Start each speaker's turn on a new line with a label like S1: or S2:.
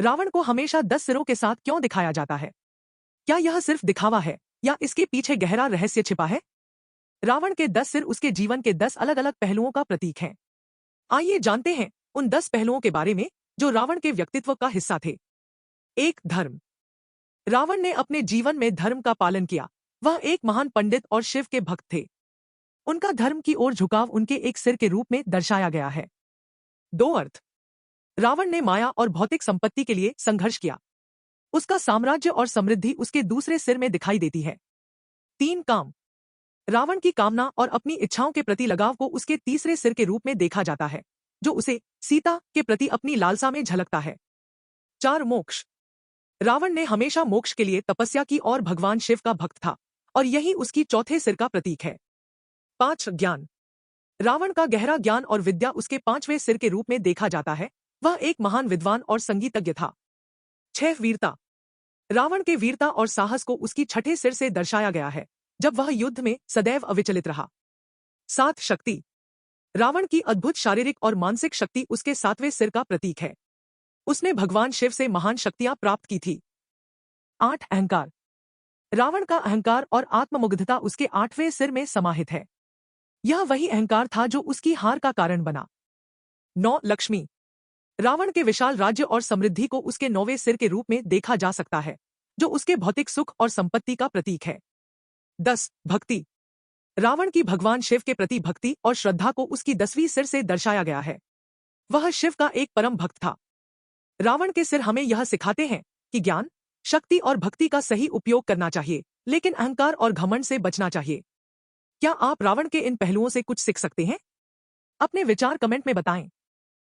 S1: रावण को हमेशा 10 सिरों के साथ क्यों दिखाया जाता है? क्या यह सिर्फ दिखावा है या इसके पीछे गहरा रहस्य छिपा है? रावण के 10 सिर उसके जीवन के 10 अलग-अलग पहलुओं का प्रतीक हैं। आइए जानते हैं उन 10 पहलुओं के बारे में जो रावण के व्यक्तित्व का हिस्सा थे। 1. धर्म। रावण ने अपने जीवन में धर्म का पालन किया। वह एक महान पंडित और शिव के भक्त थे। उनका धर्म की ओर झुकाव उनके एक सिर के रूप में दर्शाया गया है। 2. अर्थ। रावण ने माया और भौतिक संपत्ति के लिए संघर्ष किया। उसका साम्राज्य और समृद्धि उसके दूसरे सिर में दिखाई देती है। 3. काम। रावण की कामना और अपनी इच्छाओं के प्रति लगाव को उसके तीसरे सिर के रूप में देखा जाता है, जो उसे सीता के प्रति अपनी लालसा में झलकता है। 4. मोक्ष। रावण ने हमेशा मोक्ष के लिए तपस्या की और भगवान शिव का भक्त था, और यही उसकी चौथे सिर का प्रतीक है। 5. ज्ञान। रावण का गहरा ज्ञान और विद्या उसके 5वें सिर के रूप में देखा जाता है। वह एक महान विद्वान और संगीतज्ञ था। 6. वीरता। रावण के वीरता और साहस को उसकी छठे सिर से दर्शाया गया है, जब वह युद्ध में सदैव अविचलित रहा। 7. शक्ति। रावण की अद्भुत शारीरिक और मानसिक शक्ति उसके 7वें सिर का प्रतीक है। उसने भगवान शिव से महान शक्तियां प्राप्त की थी। 8. अहंकार। रावण का अहंकार और आत्ममुग्धता उसके 8वें सिर में समाहित है। यह वही अहंकार था जो उसकी हार का कारण बना। 9. लक्ष्मी। रावण के विशाल राज्य और समृद्धि को उसके 9वें सिर के रूप में देखा जा सकता है, जो उसके भौतिक सुख और संपत्ति का प्रतीक है। 10. भक्ति। रावण की भगवान शिव के प्रति भक्ति और श्रद्धा को उसकी 10वीं सिर से दर्शाया गया है। वह शिव का एक परम भक्त था। रावण के सिर हमें यह सिखाते हैं कि ज्ञान, शक्ति और भक्ति का सही उपयोग करना चाहिए, लेकिन अहंकार और घमंड से बचना चाहिए। क्या आप रावण के इन पहलुओं से कुछ सीख सकते हैं? अपने विचार कमेंट में बताएं।